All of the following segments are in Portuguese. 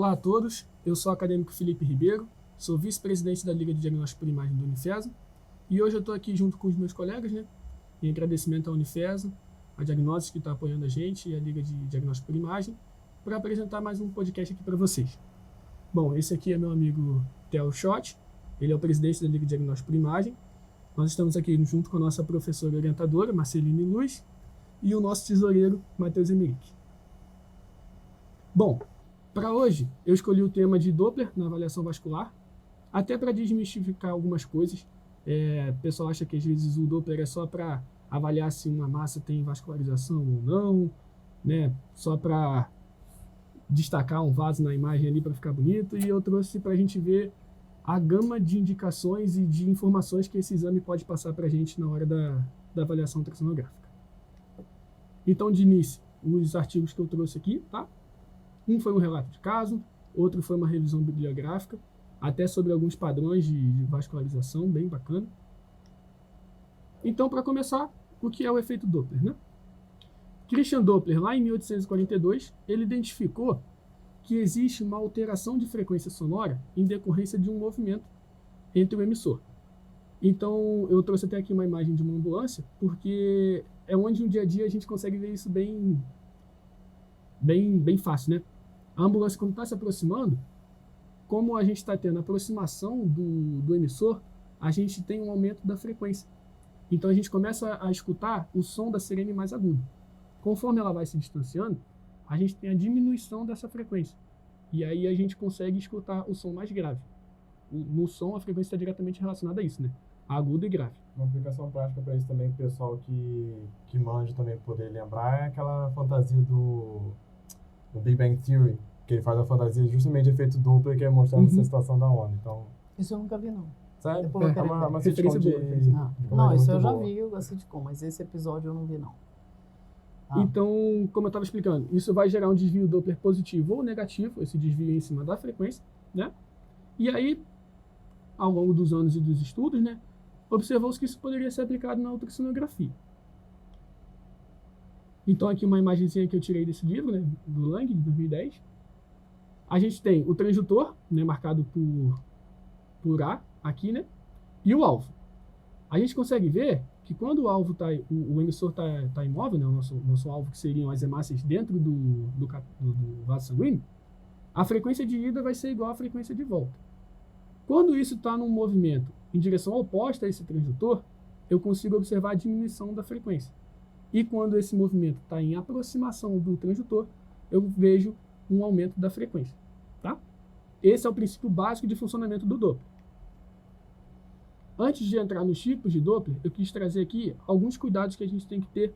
Olá a todos, eu sou o acadêmico Felipe Ribeiro, sou vice-presidente da Liga de Diagnóstico por Imagem do Unifesa e hoje eu estou aqui junto com os meus colegas, em agradecimento à Unifesa, a Diagnósticos que está apoiando a gente e a Liga de Diagnóstico por Imagem, para apresentar mais um podcast aqui para vocês. Bom, esse aqui é meu amigo Theo Schott, ele é o presidente da Liga de Diagnóstico por Imagem. Nós estamos aqui junto com a nossa professora orientadora, Marceline Luz, e o nosso tesoureiro, Matheus Emerick. Bom, para hoje eu escolhi o tema de Doppler na avaliação vascular, até para desmistificar algumas coisas. O pessoal acha que às vezes o Doppler é só para avaliar se uma massa tem vascularização ou não, só para destacar um vaso na imagem ali para ficar bonito, e eu trouxe para a gente ver a gama de indicações e de informações que esse exame pode passar para a gente na hora da avaliação ultrassonográfica. Então, de início, os artigos que eu trouxe aqui, tá? Um foi um relato de caso, outro foi uma revisão bibliográfica, até sobre alguns padrões de vascularização, bem bacana. Então, para começar, o que é o efeito Doppler, Christian Doppler, lá em 1842, ele identificou que existe uma alteração de frequência sonora em decorrência de um movimento entre o emissor. Então, eu trouxe até aqui uma imagem de uma ambulância, porque é onde no dia a dia a gente consegue ver isso bem fácil, A ambulância, quando está se aproximando, como a gente está tendo a aproximação do emissor, a gente tem um aumento da frequência. Então, a gente começa a escutar o som da sirene mais agudo. Conforme ela vai se distanciando, a gente tem a diminuição dessa frequência. E aí a gente consegue escutar o som mais grave. No som, a frequência está diretamente relacionada a isso, agudo e grave. Uma aplicação prática para isso também, o pessoal que manja também poder lembrar, é aquela fantasia do Big Bang Theory, que ele faz a fantasia justamente de efeito Doppler, que é mostrando essa situação da onda. Então, isso eu nunca vi, não. Sério? É uma sitcom de não, isso eu já vi, a sitcom, mas esse episódio eu não vi, não. Então, como eu estava explicando, isso vai gerar um desvio Doppler positivo ou negativo, esse desvio em cima da frequência, E aí, ao longo dos anos e dos estudos, observou-se que isso poderia ser aplicado na ultrassonografia. Então, aqui uma imagenzinha que eu tirei desse livro, do Lang, de 2010. A gente tem o transdutor, marcado por A, aqui, e o alvo. A gente consegue ver que quando o alvo o emissor tá imóvel, o nosso alvo, que seriam as hemácias dentro do vaso sanguíneo, a frequência de ida vai ser igual à frequência de volta. Quando isso está num movimento em direção oposta a esse transdutor, eu consigo observar a diminuição da frequência. E quando esse movimento está em aproximação do transdutor, eu vejo um aumento da frequência. Esse é o princípio básico de funcionamento do Doppler. Antes de entrar nos tipos de Doppler, eu quis trazer aqui alguns cuidados que a gente tem que ter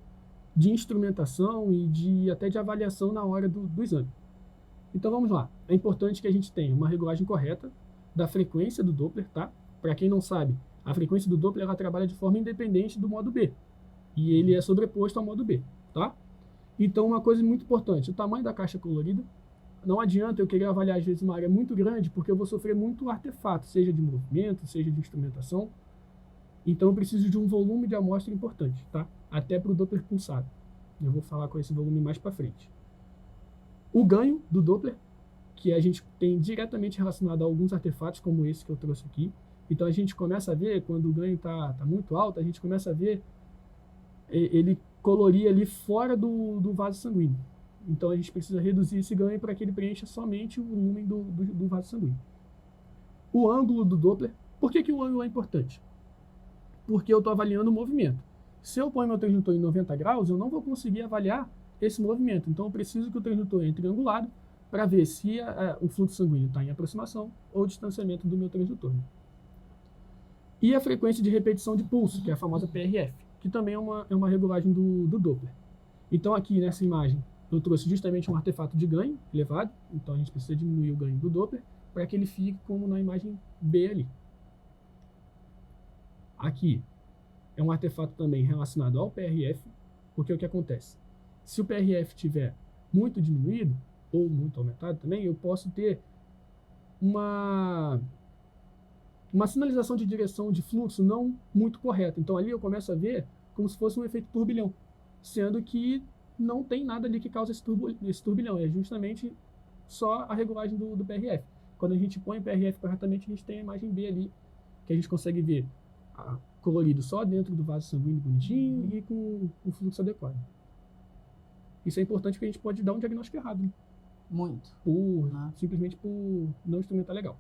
de instrumentação e até de avaliação na hora do exame. Então vamos lá. É importante que a gente tenha uma regulagem correta da frequência do Doppler, Para quem não sabe, a frequência do Doppler ela trabalha de forma independente do modo B. E ele é sobreposto ao modo B, Então uma coisa muito importante, o tamanho da caixa colorida. Não adianta eu querer avaliar, às vezes, uma área muito grande, porque eu vou sofrer muito artefato, seja de movimento, seja de instrumentação. Então, eu preciso de um volume de amostra importante, Até para o Doppler pulsado. Eu vou falar com esse volume mais para frente. O ganho do Doppler, que a gente tem diretamente relacionado a alguns artefatos, como esse que eu trouxe aqui. Então, a gente começa a ver, quando o ganho está muito alto, a gente começa a ver ele colorir ali fora do vaso sanguíneo. Então, a gente precisa reduzir esse ganho para que ele preencha somente o volume do vaso sanguíneo. O ângulo do Doppler. Por que o ângulo é importante? Porque eu estou avaliando o movimento. Se eu ponho meu transdutor em 90 graus, eu não vou conseguir avaliar esse movimento. Então, eu preciso que o transdutor entre angulado para ver se o fluxo sanguíneo está em aproximação ou distanciamento do meu transdutor. E a frequência de repetição de pulso, que é a famosa PRF, que também é uma regulagem do Doppler. Então, aqui nessa imagem, eu trouxe justamente um artefato de ganho elevado, então a gente precisa diminuir o ganho do Doppler para que ele fique como na imagem B ali. Aqui é um artefato também relacionado ao PRF, porque o que acontece? Se o PRF estiver muito diminuído, ou muito aumentado também, eu posso ter uma sinalização de direção de fluxo não muito correta. Então ali eu começo a ver como se fosse um efeito turbilhão, sendo que não tem nada ali que causa esse turbilhão, é justamente só a regulagem do PRF. Quando a gente põe o PRF corretamente, a gente tem a imagem B ali, que a gente consegue ver colorido só dentro do vaso sanguíneo bonitinho e com o fluxo adequado. Isso é importante porque a gente pode dar um diagnóstico errado. Né? Muito. Simplesmente por não instrumentar legal.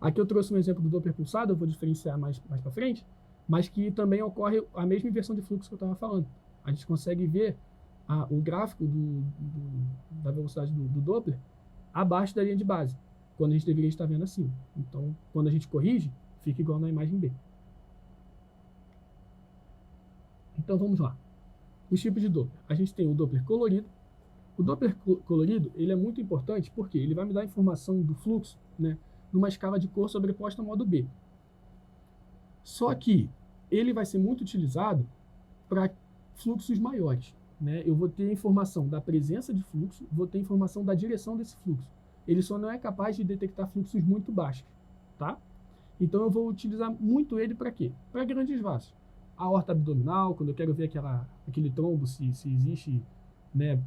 Aqui eu trouxe um exemplo do Doppler pulsado, eu vou diferenciar mais para frente, mas que também ocorre a mesma inversão de fluxo que eu estava falando. A gente consegue ver o gráfico da velocidade do Doppler abaixo da linha de base, quando a gente deveria estar vendo acima. Então, quando a gente corrige, fica igual na imagem B. Então, vamos lá. Os tipos de Doppler. A gente tem o Doppler colorido. O Doppler colorido, ele é muito importante porque ele vai me dar informação do fluxo, né, numa escala de cor sobreposta ao modo B. Só que ele vai ser muito utilizado para fluxos maiores. Né? Eu vou ter informação da presença de fluxo, vou ter informação da direção desse fluxo. Ele só não é capaz de detectar fluxos muito baixos. Tá? Então eu vou utilizar muito ele para quê? Para grandes vasos. A aorta abdominal, quando eu quero ver aquele trombo, se existe, né,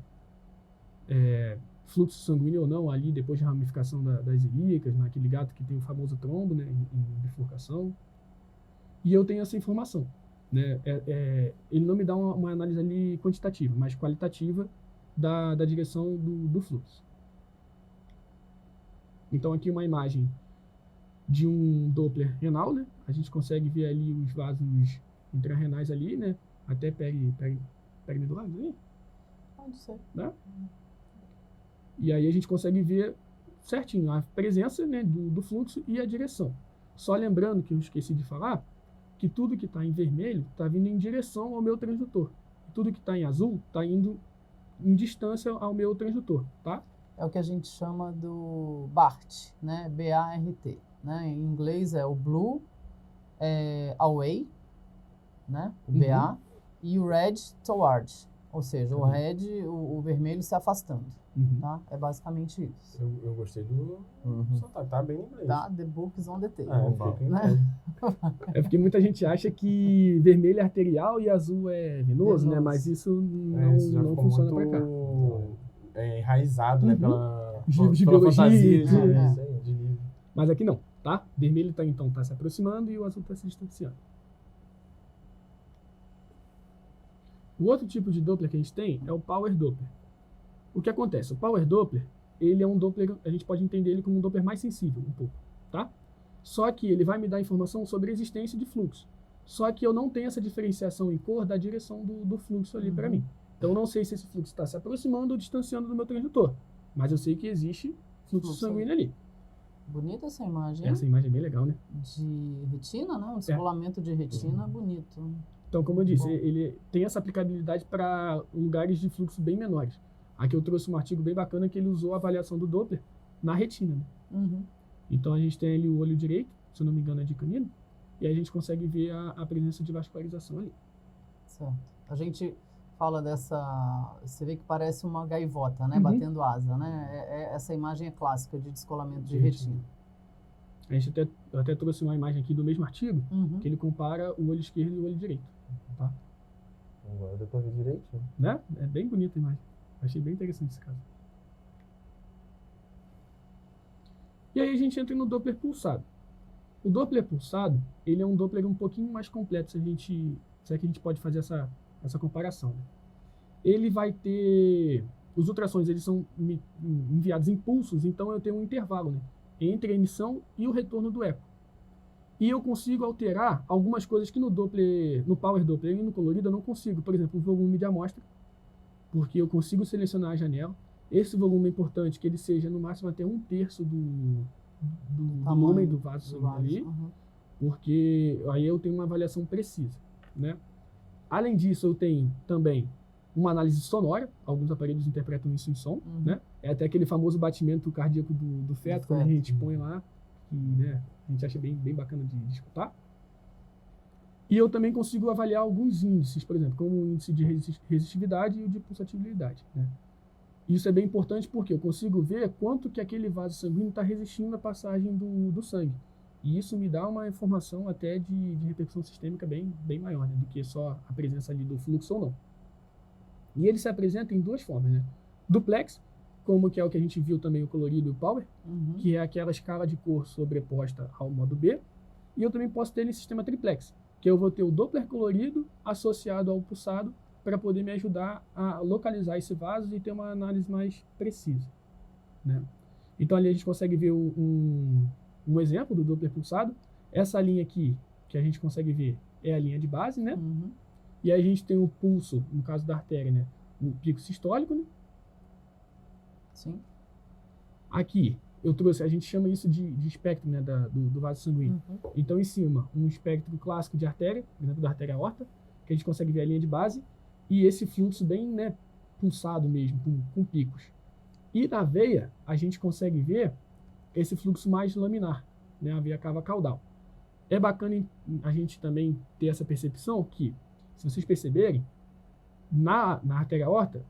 fluxo sanguíneo ou não ali depois da ramificação das ilíacas, naquele gato que tem o famoso trombo, né, em bifurcação. E eu tenho essa informação. Né? Ele não me dá uma análise ali quantitativa, mas qualitativa da direção do fluxo. Então aqui uma imagem de um Doppler renal, né? A gente consegue ver ali os vasos intrarrenais ali, né? Até perimedulares ali. Pode ser. Né? E aí a gente consegue ver certinho a presença, né, do fluxo e a direção. Só lembrando que eu esqueci de falar que tudo que está em vermelho está vindo em direção ao meu transdutor. Tudo que está em azul está indo em distância ao meu transdutor, tá? É o que a gente chama do BART, né? B-A-R-T. Né? Em inglês é o blue, away, né? O BA, e o red, toward. Ou seja, o red, o vermelho se afastando. Tá? É basicamente isso. Eu gostei do sotaque, tá bem em inglês. Tá? The book is on the table. Né? É porque muita gente acha que vermelho é arterial e azul é venoso, né? Mas isso não funciona para cá. Enraizado, né? Pela biologia fantasia de livro. Mas aqui não, tá? Vermelho tá se aproximando e o azul está se distanciando. O outro tipo de Doppler que a gente tem é o Power Doppler. O que acontece? O Power Doppler, ele é um Doppler, a gente pode entender ele como um Doppler mais sensível, um pouco, tá? Só que ele vai me dar informação sobre a existência de fluxo. Só que eu não tenho essa diferenciação em cor da direção do fluxo ali para mim. Então eu não sei se esse fluxo está se aproximando ou distanciando do meu transdutor. Mas eu sei que existe fluxo sanguíneo ali. Bonita essa imagem. Essa imagem é bem legal, né? De retina, né? Um descolamento de retina bonito. Então, como eu disse, ele tem essa aplicabilidade para lugares de fluxo bem menores. Aqui eu trouxe um artigo bem bacana que ele usou a avaliação do Doppler na retina. Né? Então a gente tem ali o olho direito, se eu não me engano é de canino, e aí a gente consegue ver a presença de vascularização ali. Certo. A gente fala dessa... Você vê que parece uma gaivota, né? Batendo asa, né? Essa imagem é clássica de descolamento de retina. A gente até trouxe uma imagem aqui do mesmo artigo, que ele compara o olho esquerdo e o olho direito. Tá? Agora deu pra ver direitinho. Né? É bem bonita a imagem. Achei bem interessante esse caso. E aí a gente entra no Doppler pulsado. O Doppler pulsado, ele é um Doppler um pouquinho mais completo, se é que a gente pode fazer essa comparação. Né? Ele vai ter... Os ultrassons, eles são enviados em pulsos, então eu tenho um intervalo, né, entre a emissão e o retorno do eco. E eu consigo alterar algumas coisas que no Power Doppler e no colorido eu não consigo. Por exemplo, o volume de amostra, porque eu consigo selecionar a janela. Esse volume é importante que ele seja no máximo até 1/3 do volume do vaso sanguíneo ali, porque aí eu tenho uma avaliação precisa, né? Além disso, eu tenho também uma análise sonora. Alguns aparelhos interpretam isso em som, né? É até aquele famoso batimento cardíaco do feto, quando a gente põe lá, que, né, a gente acha bem bacana de escutar. E eu também consigo avaliar alguns índices, por exemplo, como o índice de resistividade e o de pulsatibilidade, né? Isso é bem importante porque eu consigo ver quanto que aquele vaso sanguíneo está resistindo à passagem do sangue. E isso me dá uma informação até de repercussão sistêmica bem maior, né, do que só a presença ali do fluxo ou não. E ele se apresenta em duas formas, né? Duplex, como que é o que a gente viu também o colorido e o power, Uhum. que é aquela escala de cor sobreposta ao modo B. E eu também posso ter ele em sistema triplex, que eu vou ter o Doppler colorido associado ao pulsado para poder me ajudar a localizar esse vaso e ter uma análise mais precisa, né? Então ali a gente consegue ver um exemplo do Doppler pulsado. Essa linha aqui que a gente consegue ver é a linha de base, né? Uhum. E aí a gente tem o pulso, no caso da artéria, né? O pico sistólico, né? Sim. Aqui eu trouxe, a gente chama isso de espectro, né, do vaso sanguíneo. Uhum. Então, em cima, um espectro clássico de artéria, por exemplo, da artéria aorta, que a gente consegue ver a linha de base, e esse fluxo bem, né, pulsado mesmo, com picos. E na veia, a gente consegue ver esse fluxo mais laminar, né, a veia cava caudal. É bacana a gente também ter essa percepção que, se vocês perceberem, na artéria aorta,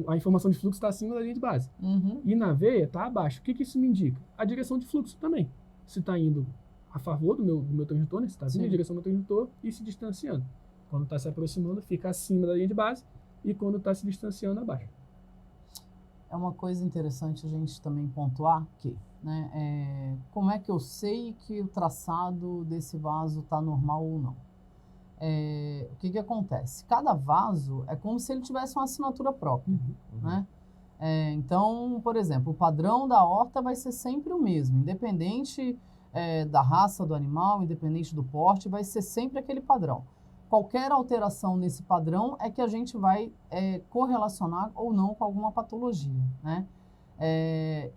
a informação de fluxo está acima da linha de base. Uhum. E na veia está abaixo. O que isso me indica? A direção de fluxo também. Se está indo a favor do meu transdutor, né? Se está vindo em direção ao meu transdutor e se distanciando. Quando está se aproximando, fica acima da linha de base, e quando está se distanciando, abaixo. É uma coisa interessante a gente também pontuar que, né, como é que eu sei que o traçado desse vaso está normal ou não? O que acontece? Cada vaso é como se ele tivesse uma assinatura própria, né? Então, por exemplo, o padrão da aorta vai ser sempre o mesmo, independente da raça do animal, independente do porte, vai ser sempre aquele padrão. Qualquer alteração nesse padrão é que a gente vai correlacionar ou não com alguma patologia, né?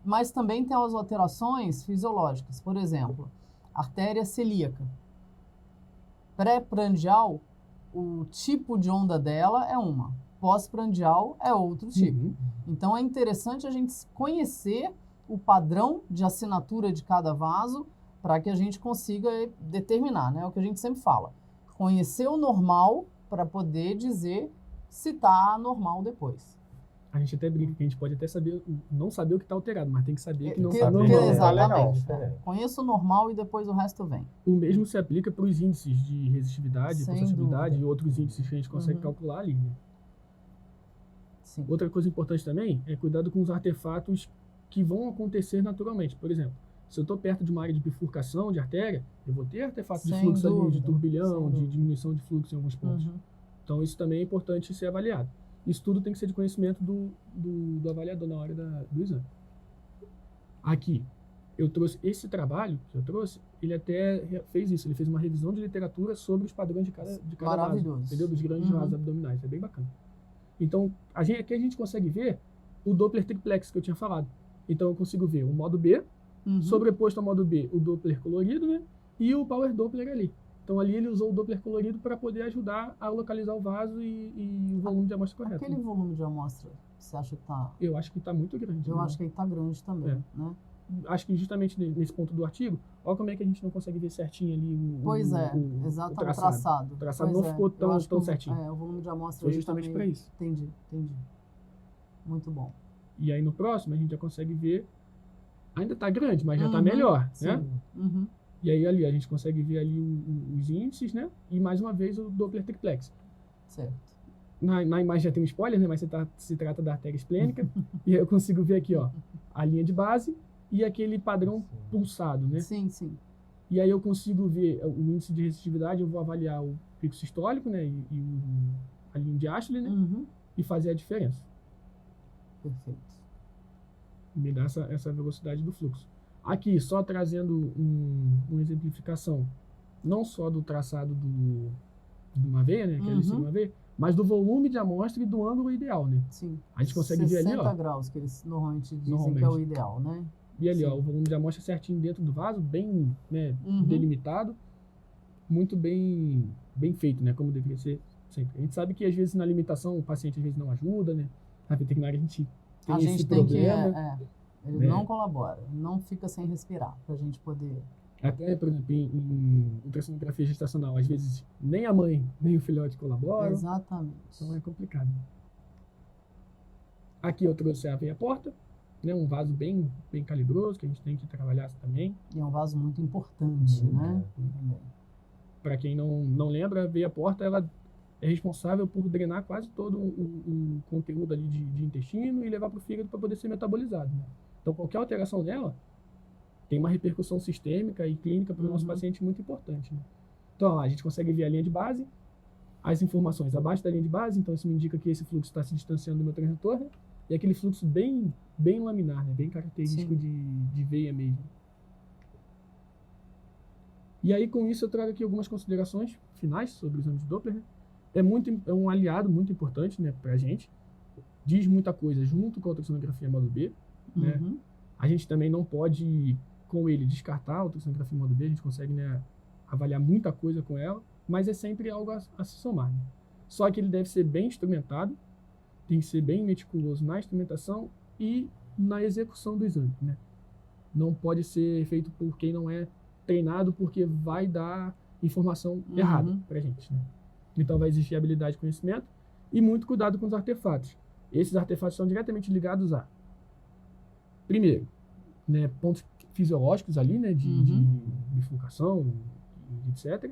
Mas também tem as alterações fisiológicas, por exemplo, artéria celíaca. Pré-prandial, o tipo de onda dela é uma, pós-prandial é outro tipo. Uhum. Então é interessante a gente conhecer o padrão de assinatura de cada vaso para que a gente consiga determinar, né? É o que a gente sempre fala. Conhecer o normal para poder dizer se está normal depois. A gente até brinca que a gente pode até não saber o que está alterado, mas tem que saber que não está saber, normal. Exatamente. legal. Conheço o normal e depois o resto vem. O mesmo se aplica para os índices de resistividade, Sem pulsatividade dúvida. e outros índices que a gente consegue calcular ali, né? Sim. Outra coisa importante também é cuidado com os artefatos que vão acontecer naturalmente. Por exemplo, se eu estou perto de uma área de bifurcação de artéria, eu vou ter artefatos de Sem fluxo ali, de dúvida, turbilhão, sem de dúvida. diminuição de fluxo em alguns pontos. Uhum. Então isso também é importante ser avaliado. Isso tudo tem que ser de conhecimento do avaliador na hora do exame. Aqui, eu trouxe esse trabalho que eu trouxe, ele até fez isso, ele fez uma revisão de literatura sobre os padrões de cada Maravilhoso. vaso, entendeu? Dos grandes Uhum. vasos abdominais, é bem bacana. Então, aqui a gente consegue ver o Doppler triplex que eu tinha falado. Então eu consigo ver o modo B, Uhum. sobreposto ao modo B, o Doppler colorido, né? E o Power Doppler ali. Então ali ele usou o Doppler colorido para poder ajudar a localizar o vaso e o volume de amostra correto. Aquele né? volume de amostra, você acha que está... Eu acho que está muito grande. Eu né? acho que ele está grande também, né? Acho que justamente nesse ponto do artigo, olha como é que a gente não consegue ver certinho ali Pois é, o exatamente, o traçado. O traçado Pois não ficou eu acho que tão certinho. o volume de amostra Foi aí justamente tá para meio- isso. Entendi. Muito bom. E aí no próximo a gente já consegue ver, ainda está grande, mas já está Uhum, melhor, sim. né? Uhum. E aí ali a gente consegue ver ali os índices, né? E mais uma vez o Doppler triplex. Certo. Na imagem já tem um spoiler, né? Mas se trata da artéria esplênica. E eu consigo ver aqui, ó, a linha de base e aquele padrão pulsado, né? Sim, sim. E aí eu consigo ver o índice de resistividade, eu vou avaliar o pico sistólico, né? E a linha de Ashley, né? Uhum. E fazer a diferença. Perfeito. Me dá essa velocidade do fluxo. Aqui, só trazendo uma exemplificação, não só do traçado de uma veia, né? Que é de uma veia, mas do volume de amostra e do ângulo ideal, né? Sim. A gente consegue ver ali, ó. 60 graus, que eles normalmente dizem que é o Normalmente. ideal, né? E ali, ó, Sim. o volume de amostra certinho dentro do vaso, bem, né, Uhum. delimitado, muito bem feito, né, como deveria ser sempre. A gente sabe que às vezes na limitação o paciente às vezes não ajuda, né? Na veterinária a gente tem A esse gente tem problema. ele né? não colabora, não fica sem respirar, pra gente poder... Até, por exemplo, em ultrassonografia gestacional, às vezes nem a mãe nem o filhote colaboram, Exatamente. então é complicado. Aqui eu trouxe a veia porta, né, um vaso bem calibroso que a gente tem que trabalhar também. E é um vaso muito importante, né? Também. Para quem não lembra, a veia porta ela é responsável por drenar quase todo o conteúdo ali de intestino e levar para o fígado para poder ser metabolizado, né? Então, qualquer alteração dela tem uma repercussão sistêmica e clínica para o nosso paciente muito importante, né? Então, a gente consegue ver a linha de base, as informações abaixo da linha de base, então isso me indica que esse fluxo está se distanciando do meu transdutor, né? E aquele fluxo bem laminar, né? Bem característico de veia mesmo. E aí, com isso, eu trago aqui algumas considerações finais sobre o exame de Doppler, né? É um aliado muito importante, né, para a gente. Diz muita coisa junto com a ultrassonografia modo B, né? A gente também não pode, com ele, descartar a ultrassonografia modo B. A gente consegue, né, avaliar muita coisa com ela, mas é sempre algo a se somar, né? Só que ele deve ser bem instrumentado, tem que ser bem meticuloso na instrumentação e na execução do exame, né? Não pode ser feito por quem não é treinado, porque vai dar informação errada pra gente, né? Então vai exigir habilidade e conhecimento e muito cuidado com os artefatos. Esses artefatos estão diretamente ligados a, primeiro, né, pontos fisiológicos ali, né, de bifurcação, etc.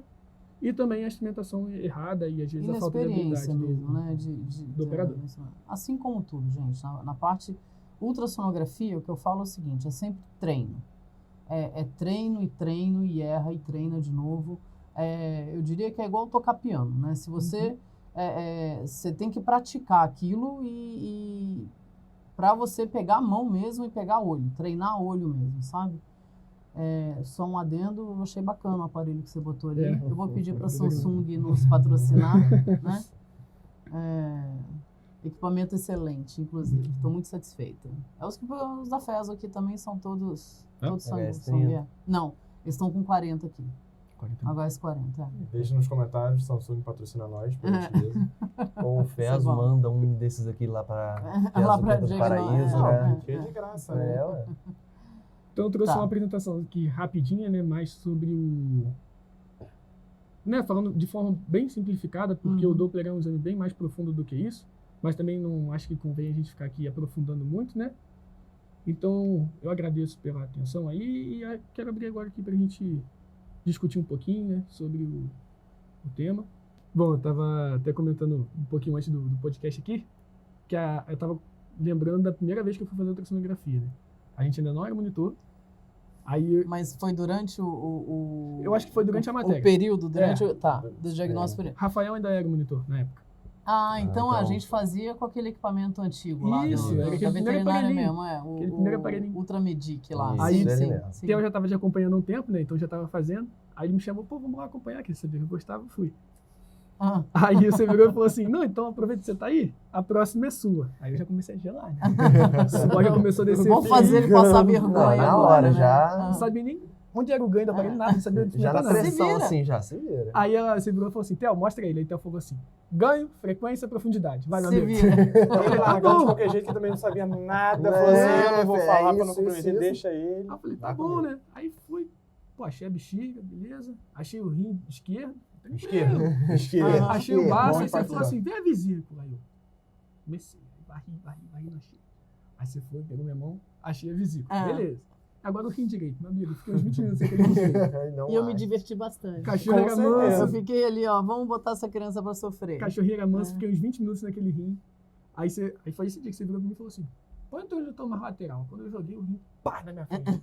E também a instrumentação errada e às vezes a falta de habilidade mesmo, né, do operador. Assim como tudo, gente, na parte ultrassonografia, o que eu falo é o seguinte, é sempre treino. É treino e treino e erra e treina de novo. Eu diria que é igual tocar piano, né? Se você você tem que praticar aquilo e para você pegar a mão mesmo e pegar olho, treinar olho mesmo, sabe? Só um adendo, eu achei bacana o aparelho que você botou ali. Eu vou pedir para a Samsung nos patrocinar, né? Equipamento excelente, inclusive. Estou muito satisfeita. Os da FESO aqui também são todos são não, eles estão com 40 aqui. HS40, Deixa nos comentários, Samsung patrocina nós, por gentileza. Ou o FES manda um desses aqui lá para do Paraíso, né? É de graça, né? Ué. Então eu trouxe uma apresentação aqui rapidinha, né, mais sobre o... Né, falando de forma bem simplificada, porque o Doppler é um exame bem mais profundo do que isso, mas também não acho que convém a gente ficar aqui aprofundando muito, né? Então, eu agradeço pela atenção aí e quero abrir agora aqui para a gente discutir um pouquinho, né, sobre o tema. Bom, eu estava até comentando um pouquinho antes do podcast aqui, que eu estava lembrando da primeira vez que eu fui fazer ultrassonografia, né? A gente ainda não era monitor. Aí, mas foi durante o eu acho que foi durante a matéria. O período, durante do diagnóstico. Rafael ainda era monitor na época. Então a gente fazia com aquele equipamento antigo lá. Isso, era aquele primeiro aparelhinho. Aquele primeiro aparelhinho. Ultramedic lá. Aí, eu já estava acompanhando há um tempo, né? Então já estava fazendo. Aí ele me chamou, vamos lá acompanhar, que ele sabia que eu gostava, fui. Aí você virou e falou assim, não, então aproveita que você tá aí, a próxima é sua. Aí eu já comecei a gelar, né? O suor já começou a descer. Vamos fazer ele passar vergonha na hora, né? já. Não sabia nem onde era o ganho do aparelho, nada, não sabia onde já na pressão, se assim, já se vira. Aí você virou e falou assim, Theo, mostra ele. Aí Theo falou assim, ganho, frequência, profundidade. Vai, meu amigo. Ele largou de qualquer jeito, que também não sabia nada. Falou assim, eu não vou falar pra não comprometer, deixa ele. Aí eu falei, tá bom, né? Aí fui, achei a bexiga, beleza. Achei o rim esquerdo. Achei o baço, aí você falou assim, vê a vesícula. Aí eu comecei, varri, não achei. Aí você foi, pegou minha mão, achei a vesícula. Beleza. Agora o rim direito, meu amigo, fiquei uns 20 minutos sem aquele rim direito. E eu me diverti bastante. Cachorreira mansa. Eu fiquei ali, vamos botar essa criança pra sofrer. Cachorreira mansa, fiquei uns 20 minutos naquele rim. Aí foi esse dia que você virou pra mim e falou assim, põe o introdutor mais lateral. Quando eu joguei o rim, pá, na minha frente.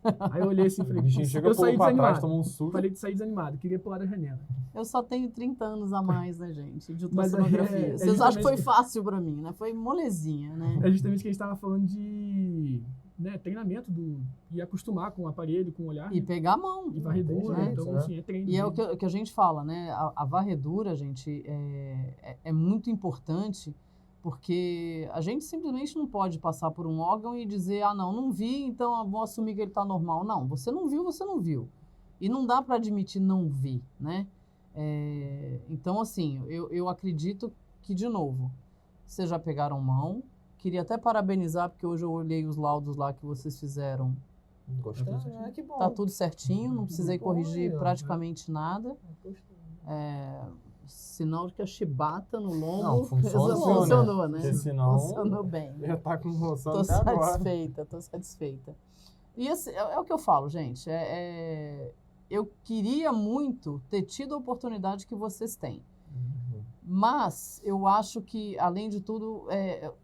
Aí eu olhei assim e falei, eu saí desanimado. Tomou um susto. Falei de sair desanimado, queria pular da janela. Eu só tenho 30 anos a mais, né, gente, de ultrassonografia. Vocês acham que foi fácil pra mim, né? Foi molezinha, né? É justamente que a gente tava falando de treinamento e acostumar com o aparelho, com o olhar. E pegar a mão. E varredura, né? Então, assim, é treino. E é o que a gente fala, né? A varredura, gente, é muito importante. Porque a gente simplesmente não pode passar por um órgão e dizer, não vi, então vou assumir que ele está normal. Não, você não viu. E não dá para admitir não ver, né? Então, assim, eu acredito que, de novo, vocês já pegaram mão. Queria até parabenizar, porque hoje eu olhei os laudos lá que vocês fizeram. Gostei. Que bom. Tá tudo certinho, não precisei corrigir praticamente nada. Sinal de que a chibata no lombo não, funcionou, né? Senão, funcionou bem. Já tá com noção tô satisfeita. E assim, é o que eu falo, gente. Eu queria muito ter tido a oportunidade que vocês têm. Mas eu acho que, além de tudo,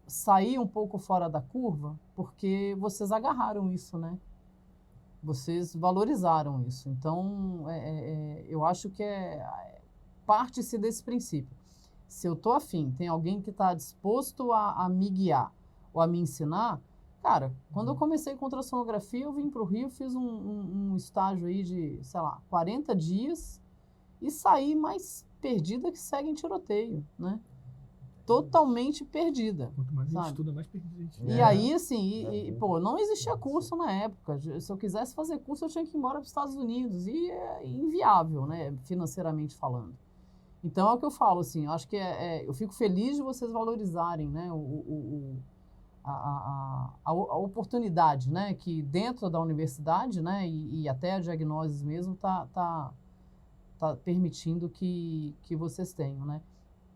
sair um pouco fora da curva, porque vocês agarraram isso, né? Vocês valorizaram isso. Então, eu acho que parte-se desse princípio. Se eu tô afim, tem alguém que está disposto a me guiar ou a me ensinar, cara, quando eu comecei com ultrassonografia, eu vim para o Rio, fiz um estágio aí de, sei lá, 40 dias e saí mais perdida que segue em tiroteio, né? Totalmente perdida. Quanto mais a gente sabe? estuda, mais perdido a gente E aí, assim, pô, não existia curso na época. Se eu quisesse fazer curso, eu tinha que ir embora para os Estados Unidos. E é inviável, né, financeiramente falando. Então, é o que eu falo, assim, eu acho que eu fico feliz de vocês valorizarem, né, a oportunidade, né, que dentro da universidade, né, e até a Diagnoses mesmo tá permitindo que vocês tenham, né.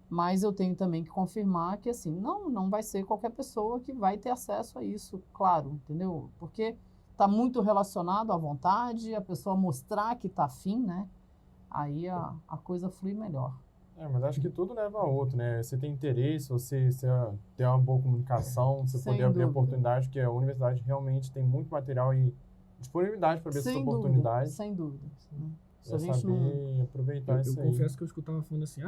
Mas eu tenho também que confirmar que, assim, não vai ser qualquer pessoa que vai ter acesso a isso, claro, entendeu? Porque está muito relacionado à vontade, a pessoa mostrar que está afim, né? Aí a coisa flui melhor. Mas acho que tudo leva a outro, né? Você tem interesse, você ter uma boa comunicação, você Sem poder abrir dúvida. oportunidade, porque a universidade realmente tem muito material e disponibilidade para ver essas oportunidades. Sem dúvida. Né? Se É a gente saber aproveitar Eu isso aí. confesso que eu escutava falando assim,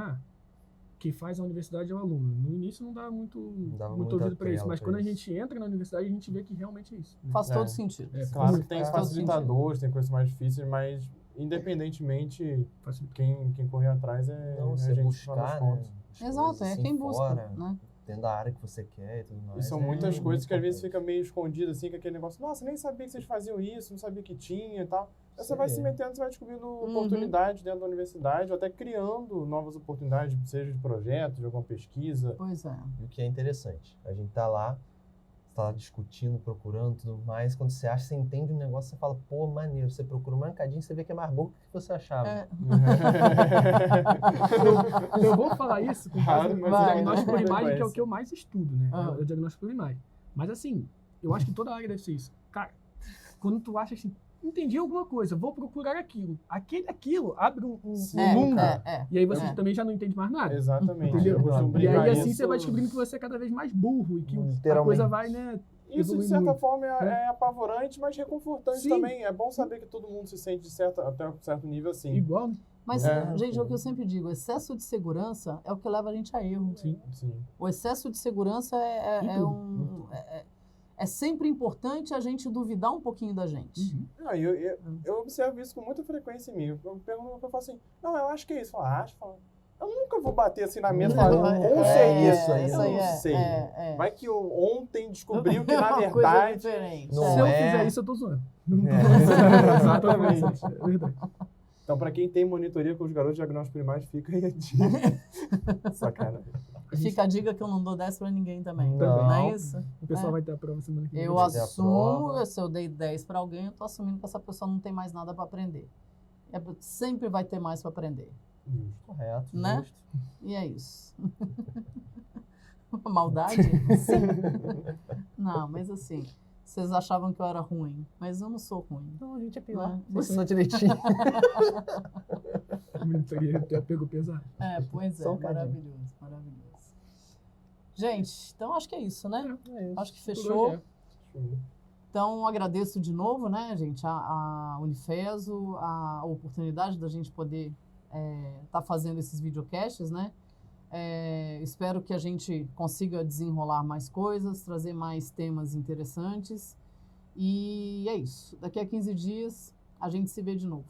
quem faz a universidade é o aluno. No início não dá muito Dava ouvido muita para isso, trela mas pra quando a isso. gente entra na universidade, a gente vê que realmente é isso. Né? Faz todo sentido. Claro que tem Faz todo facilitadores, tem coisas mais difíceis, mas independentemente, quem correr atrás é Não, a você gente, buscar, no final das né? contas. as Exato, coisas é assim quem busca, fora, né? dentro da área que você quer e tudo mais. E são muitas coisas que às vezes importante. fica meio escondido, assim, com aquele negócio, nossa, nem sabia que vocês faziam isso, não sabia que tinha e tal. Aí você vai se metendo, você vai descobrindo oportunidades dentro da universidade, ou até criando novas oportunidades, seja de projeto, de alguma pesquisa. Pois é. E o que é interessante, a gente tá lá discutindo, procurando tudo mais, quando você acha, você entende um negócio, você fala, pô, maneiro, você procura um mancadinho, você vê que é mais bom do que você achava. Eu vou falar isso com Claro, base mas no vai, diagnóstico por vai. imagem, que é o que eu mais estudo, né? Ah. É o diagnóstico por imagem. Mas assim, eu acho que toda área deve ser isso. Cara, quando tu acha assim, entendi alguma coisa, vou procurar aquilo. Aquilo abre um mundo. E aí você também já não entende mais nada. Exatamente. Entendeu? Eu costumo E brincar aí assim isso. você vai descobrindo que você é cada vez mais burro e que a Literalmente. coisa vai, né? Isso, de evoluir certa muito. forma, é apavorante, mas reconfortante Sim. também. É bom saber que todo mundo se sente até um certo nível assim. Igual, né? Mas, gente, é o que eu sempre digo, excesso de segurança é o que leva a gente a erro. Sim. O excesso de segurança é sempre importante a gente duvidar um pouquinho da gente. Eu observo isso com muita frequência em mim. Eu pergunto, eu falo assim, não, eu acho que é isso. Eu falo, eu nunca vou bater assim na mesa e falar, com certeza, isso eu aí não sei. Vai que eu ontem descobriu que, na Uma coisa verdade... diferente. Não Se eu é. fizer isso, eu tô zoando. Exatamente. É verdade. Então, para quem tem monitoria com os garotos de diagnóstico primário, fica aí a dica. Sacanagem. Fica a dica que eu não dou 10 pra ninguém também. Não. Não é isso? O pessoal vai ter a prova semana que vem. Eu Vai ter a assumo, prova. se eu dei 10 para alguém, eu tô assumindo que essa pessoa não tem mais nada para aprender. Sempre vai ter mais para aprender. Correto, Né? justo. E é isso. Maldade? Sim. Não, mas assim, vocês achavam que eu era ruim, mas eu não sou ruim. Não, a gente é pior. pior. Você ensinou direitinho. A monitoria até pegou pesado. Pois Só é, um cadinho. maravilhoso, maravilhoso. Gente, então acho que é isso, né? É isso. Acho que Por hoje fechou. é. Então, agradeço de novo, né, gente, a Unifeso, a oportunidade da gente poder tá fazendo esses videocasts, né? Espero que a gente consiga desenrolar mais coisas, trazer mais temas interessantes. E é isso. Daqui a 15 dias, a gente se vê de novo.